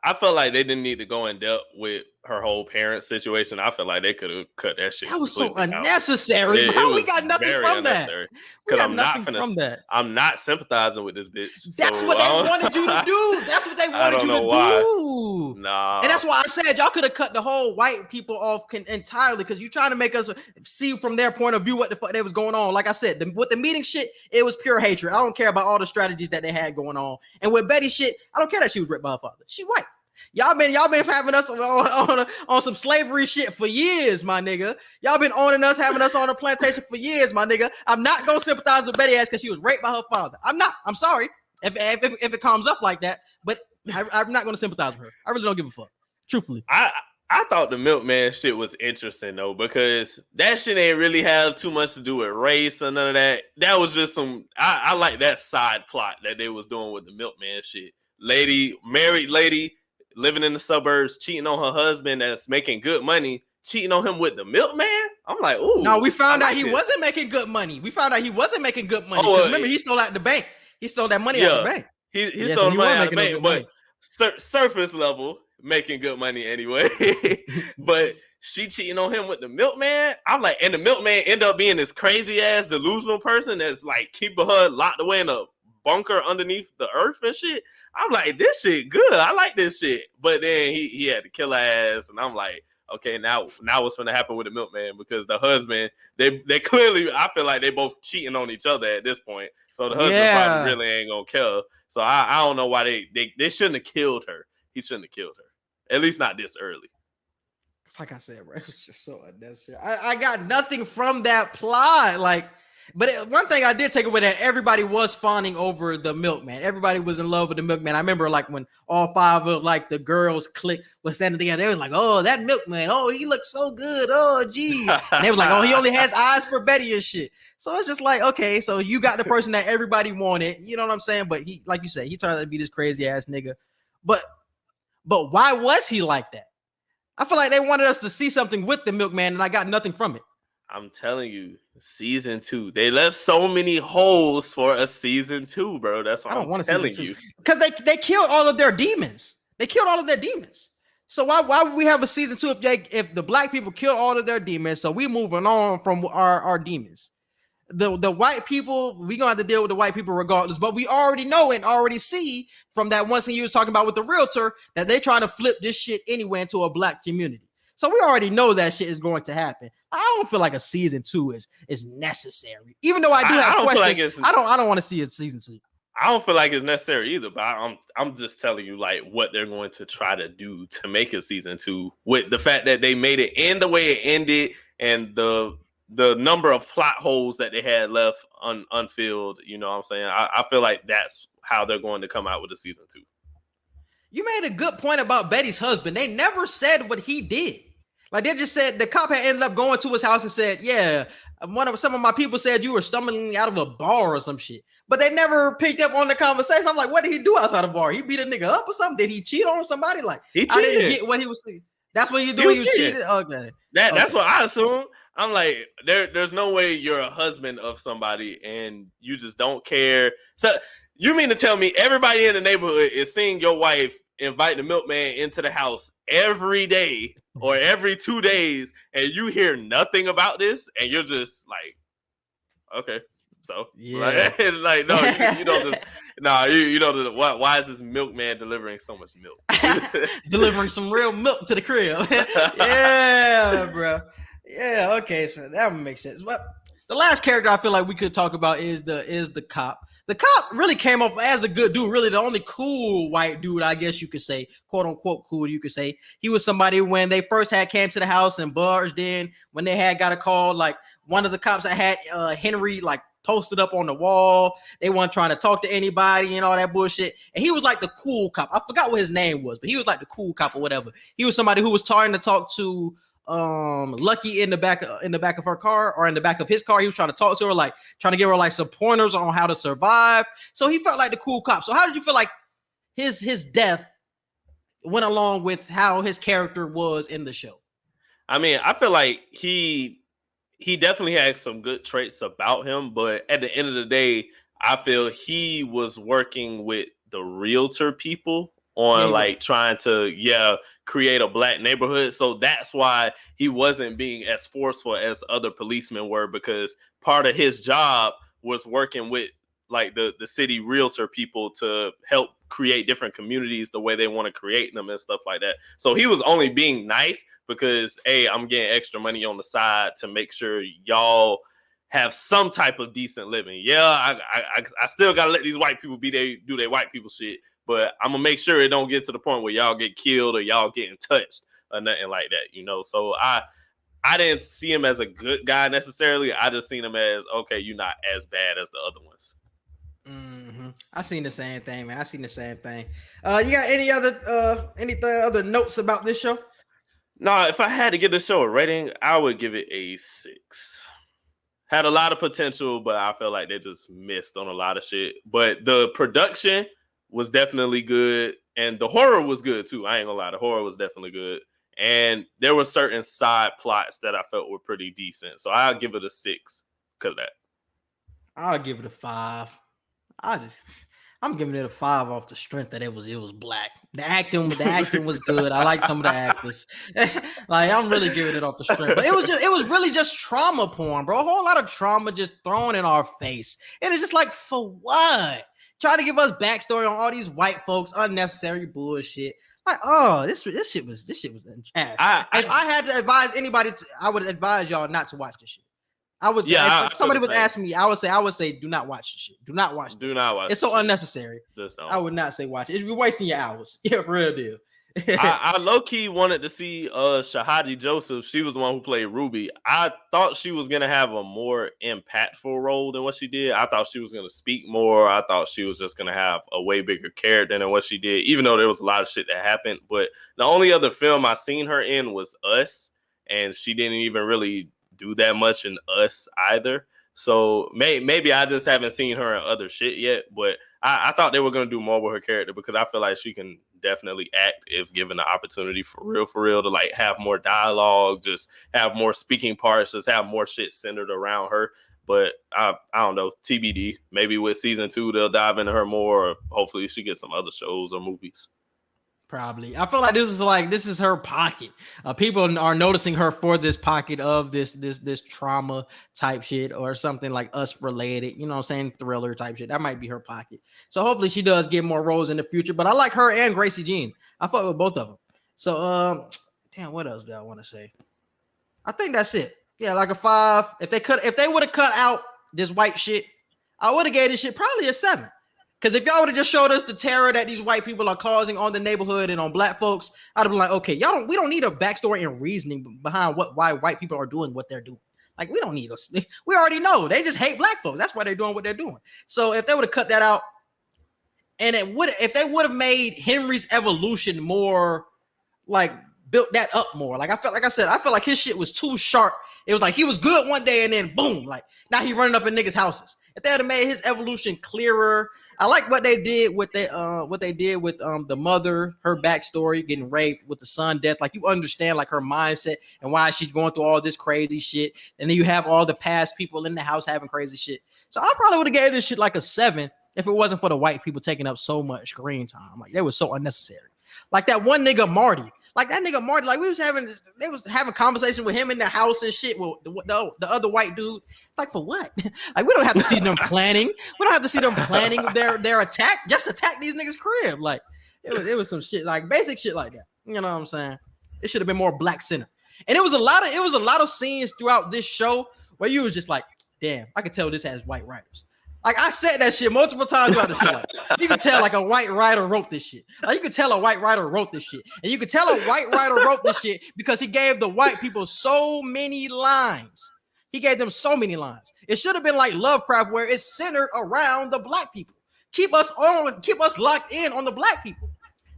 Speaker 4: I felt like they didn't need to go in depth with her whole parent situation. I feel like they could have cut that shit.
Speaker 3: That was so
Speaker 4: completely out.
Speaker 3: unnecessary, bro. We got nothing
Speaker 4: very
Speaker 3: from that.
Speaker 4: unnecessary.
Speaker 3: We got nothing from that.
Speaker 4: I'm not sympathizing with this bitch.
Speaker 3: That's
Speaker 4: so
Speaker 3: what
Speaker 4: I
Speaker 3: they
Speaker 4: don't-
Speaker 3: wanted you to do. That's what they wanted you to
Speaker 4: why.
Speaker 3: do.
Speaker 4: Nah.
Speaker 3: And that's why I said y'all could have cut the whole white people off entirely because you're trying to make us see from their point of view what the fuck they was going on. Like I said, with the meeting shit, it was pure hatred. I don't care about all the strategies that they had going on. And with Betty shit, I don't care that she was raped by her father. She white. Y'all been having us on some slavery shit for years, my nigga. Y'all been owning us, having us on a plantation for years, my nigga. I'm not gonna sympathize with Betty ass because she was raped by her father. I'm not. I'm sorry if it comes up like that, but I'm not gonna sympathize with her. I really don't give a fuck, truthfully.
Speaker 4: I thought the milkman shit was interesting though, because that shit ain't really have too much to do with race or none of that. That was just some. I like that side plot that they was doing with the milkman shit. Married lady. Living in the suburbs, cheating on her husband that's making good money, cheating on him with the milkman. I'm like, ooh.
Speaker 3: No, we found out he wasn't making good money. Oh, remember, he stole out the bank. He stole that money out of the bank.
Speaker 4: He stole the money out of the bank, but surface level making good money anyway. But she cheating on him with the milkman. I'm like, and the milkman end up being this crazy ass delusional person that's like keeping her locked away in a bunker underneath the earth and shit. I'm like, this shit good. I like this shit. But then he had to kill her ass, and I'm like, okay, now what's gonna happen with the milkman? Because the husband, they clearly, I feel like they both cheating on each other at this point. So the husband probably really ain't gonna kill. So I don't know why they shouldn't have killed her. He shouldn't have killed her. At least not this early.
Speaker 3: Like I said, bro, it's just so unnecessary. I got nothing from that plot. But one thing I did take away that everybody was fawning over the milkman. Everybody was in love with the milkman. I remember like when all five of like the girls clique was standing together. They was like, "Oh, that milkman! Oh, he looks so good! Oh, geez!" And they was like, "Oh, he only has eyes for Betty and shit." So it's just like, okay, so you got the person that everybody wanted. You know what I'm saying? But he, like you said, he turned out to be this crazy ass nigga. But why was he like that? I feel like they wanted us to see something with the milkman, and I got nothing from it.
Speaker 4: I'm telling you, season 2. They left so many holes for a season 2, bro. That's what I'm telling you.
Speaker 3: Because they killed all of their demons. So why would we have a season 2 if the black people killed all of their demons? So we moving on from our demons. The white people, we gonna have to deal with the white people regardless. But we already know and already see from that one thing you was talking about with the realtor that they trying to flip this shit anyway into a black community. So we already know that shit is going to happen. I don't feel like a season 2 is necessary. Even though I do have questions, I don't want to see a season 2.
Speaker 4: I don't feel like it's necessary either, but I'm just telling you like what they're going to try to do to make a season 2 with the fact that they made it end the way it ended and the number of plot holes that they had left unfilled. You know what I'm saying? I feel like that's how they're going to come out with a season 2.
Speaker 3: You made a good point about Betty's husband. They never said what he did. Like they just said the cop had ended up going to his house and said, "Yeah, some of my people said you were stumbling out of a bar or some shit." But they never picked up on the conversation. I'm like, what did he do outside the bar? He beat a nigga up or something? Did he cheat on somebody? Like
Speaker 4: he cheated.
Speaker 3: I didn't get what he was saying. That's what you do when you cheated. Okay,
Speaker 4: that's what I assume. I'm like, there's no way you're a husband of somebody and you just don't care. So you mean to tell me everybody in the neighborhood is seeing your wife invite the milkman into the house every day or every 2 days, and you hear nothing about this, and you're just like, okay, so yeah, like no, you don't just you don't. Why is this milkman delivering so much milk?
Speaker 3: Delivering some real milk to the crib. Yeah, bro. Yeah, okay, so that would make sense. But the last character I feel like we could talk about is the cop. The cop really came off as a good dude, really the only cool white dude, I guess you could say, quote unquote cool, you could say. He was somebody when they first came to the house and barged in, when they got a call, like one of the cops that had Henry like posted up on the wall. They weren't trying to talk to anybody and all that bullshit. And he was like the cool cop. I forgot what his name was, but he was like the cool cop or whatever. He was somebody who was trying to talk to Lucky in the back of her car, or in the back of his car. He was trying to talk to her, like trying to give her like some pointers on how to survive. So he felt like the cool cop. So how did you feel like his death went along with how his character was in the show?
Speaker 4: I mean, I feel like he definitely had some good traits about him, but at the end of the day, I feel he was working with the realtor people on like trying to create a black neighborhood. So that's why he wasn't being as forceful as other policemen were, because part of his job was working with like the city realtor people to help create different communities the way they want to create them and stuff like that. So he was only being nice because, hey, I'm getting extra money on the side to make sure y'all have some type of decent living. Yeah, I still gotta let these white people do their white people shit, but I'm gonna make sure it don't get to the point where y'all get killed or y'all getting touched or nothing like that, you know. So I didn't see him as a good guy necessarily. I just seen him as, okay, you're not as bad as the other ones.
Speaker 3: Mm-hmm. I seen the same thing, man. I seen the same thing. You got any other notes about this show?
Speaker 4: No, if I had to give the show a rating, I would give it a 6. Had a lot of potential, but I felt like they just missed on a lot of shit. But the production was definitely good, and the horror was good too. I ain't gonna lie, the horror was definitely good, and there were certain side plots that I felt were pretty decent. So I'll give it a 6 because of that.
Speaker 3: I'll give it a 5. I'm giving it a 5 off the strength that it was black. The acting was good. I like some of the actors. Like, I'm really giving it off the strength. But it was really just trauma porn, bro. A whole lot of trauma just thrown in our face. And it's just like, for what? Trying to give us backstory on all these white folks, unnecessary bullshit. Like, oh, this shit was ass. If I had to advise anybody, I would advise y'all not to watch this shit. I would, if somebody was asking me, I would say, do not watch this shit. Do not watch it.
Speaker 4: Do not watch it.
Speaker 3: It's so unnecessary. I would not say watch it. You're wasting your hours. Yeah, real deal.
Speaker 4: I low-key wanted to see Shahadi Joseph. She was the one who played Ruby. I thought she was going to have a more impactful role than what she did. I thought she was going to speak more. I thought she was just going to have a way bigger character than what she did, even though there was a lot of shit that happened. But the only other film I seen her in was Us, and she didn't even really do that much in Us either. So maybe I just haven't seen her in other shit yet, but I thought they were going to do more with her character, because I feel like she can definitely act if given the opportunity, for real, to like have more dialogue, just have more speaking parts, just have more shit centered around her. But I don't know, TBD. Maybe with season 2 they'll dive into her more, or hopefully she gets some other shows or movies.
Speaker 3: Probably. I feel like this is her pocket. People are noticing her for this pocket of this trauma type shit or something like Us related, you know what I'm saying, thriller type shit. That might be her pocket. So hopefully she does get more roles in the future. But I like her and Gracie Jean. I fuck with both of them. So damn, what else do I want to say? I think that's it. Yeah, like a 5. If they would have cut out this white shit, I would have gave this shit probably a 7. Because if y'all would have just showed us the terror that these white people are causing on the neighborhood and on black folks, I'd have been like, okay, we don't need a backstory and reasoning behind why white people are doing what they're doing. Like, we don't need us. We already know they just hate black folks. That's why they're doing what they're doing. So if they would have cut that out, and if they would have made Henry's evolution more, like built that up more. Like I felt like his shit was too sharp. It was like he was good one day and then boom, like now he running up in niggas' houses. If they had made his evolution clearer, I like what they did with the mother, her backstory, getting raped, with the son death. Like, you understand like her mindset and why she's going through all this crazy shit. And then you have all the past people in the house having crazy shit. So I probably would have gave this shit like a 7 if it wasn't for the white people taking up so much screen time. Like, they was so unnecessary. Like that one nigga Marty. Like that nigga Marty, like they was having conversation with him in the house and shit with the other white dude. Like, for what? Like, we don't have to see them planning. We don't have to see them planning their attack. Just attack these niggas' crib. Like, it was some shit, like basic shit like that. You know what I'm saying? It should have been more black center. And it was a lot of scenes throughout this show where you was just like, damn, I can tell this has white writers. Like, I said that shit multiple times throughout the show. Like, you can tell like a white writer wrote this shit. Like, you can tell a white writer wrote this shit. And you can tell a white writer wrote this shit because he gave the white people so many lines. He gave them so many lines. It should have been like Lovecraft, where it's centered around the black people. Keep us locked in on the black people.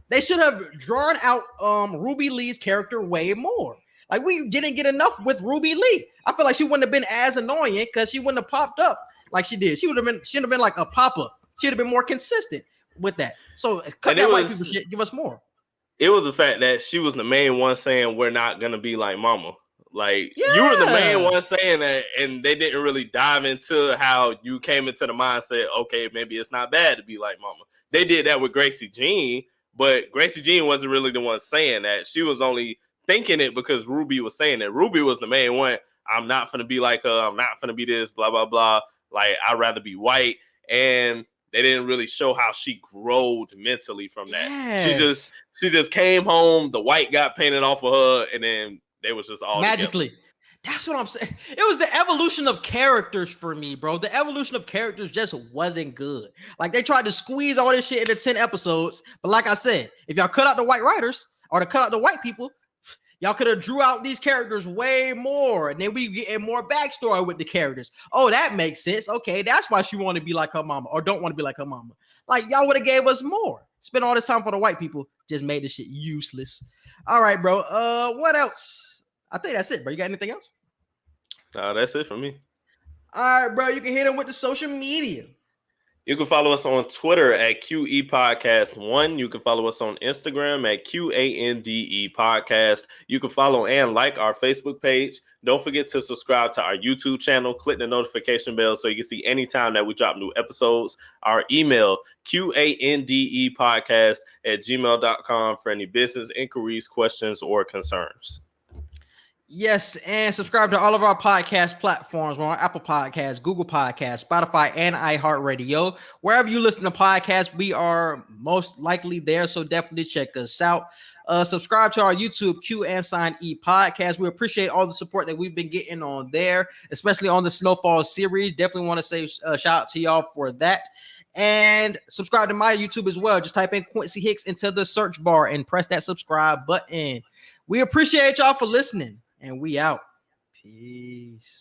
Speaker 3: They should have drawn out Ruby Lee's character way more. Like, we didn't get enough with Ruby Lee. I feel like she wouldn't have been as annoying because she wouldn't have popped up like she did. She should have been like a pop-up. She'd have been more consistent with that. So cut that white people shit, give us more.
Speaker 4: It was the fact that she was the main one saying we're not gonna be like mama. Like
Speaker 3: Yeah.
Speaker 4: you were the main one saying that, and they didn't really dive into how you came into the mindset. Okay, maybe it's not bad to be like mama. They did that with Gracie Jean, but Gracie Jean wasn't really the one saying that. She was only thinking it because Ruby was saying it. Ruby was the main one. I'm not gonna be like her. I'm not gonna be this. Blah blah blah. Like I'd rather be white. And they didn't really show how she growed mentally from that.
Speaker 3: Yes.
Speaker 4: She just came home. The white got painted off of her, and then they was just all
Speaker 3: magically.
Speaker 4: Together.
Speaker 3: That's what I'm saying. It was the evolution of characters for me, bro. The evolution of characters just wasn't good. Like they tried to squeeze all this shit into 10 episodes, but like I said, if y'all cut out the white writers or to cut out the white people, y'all could have drew out these characters way more, and then we get more backstory with the characters. Oh, that makes sense. Okay, that's why she want to be like her mama or don't want to be like her mama. Like y'all would have gave us more. Spend all this time for the white people, just made this shit useless. All right, bro. What else? I think that's it, bro. You got anything else?
Speaker 4: No, that's it for me.
Speaker 3: All right, bro. You can hit him with the social media.
Speaker 4: You can follow us on Twitter at QE Podcast 1. You can follow us on Instagram at QANDE Podcast. You can follow and like our Facebook page. Don't forget to subscribe to our YouTube channel. Click the notification bell so you can see anytime that we drop new episodes. Our email, QANDEpodcast@gmail.com for any business inquiries, questions, or concerns.
Speaker 3: Yes, and subscribe to all of our podcast platforms. We're on Apple Podcasts, Google Podcasts, Spotify, and iHeartRadio. Wherever you listen to podcasts, we are most likely there, so definitely check us out. Subscribe to our YouTube Q and Sign E podcast. We appreciate all the support that we've been getting on there, especially on the Snowfall series. Definitely want to say shout out to y'all for that. And subscribe to my YouTube as well. Just type in Quincy Hicks into the search bar and press that subscribe button. We appreciate y'all for listening. And we out. Peace.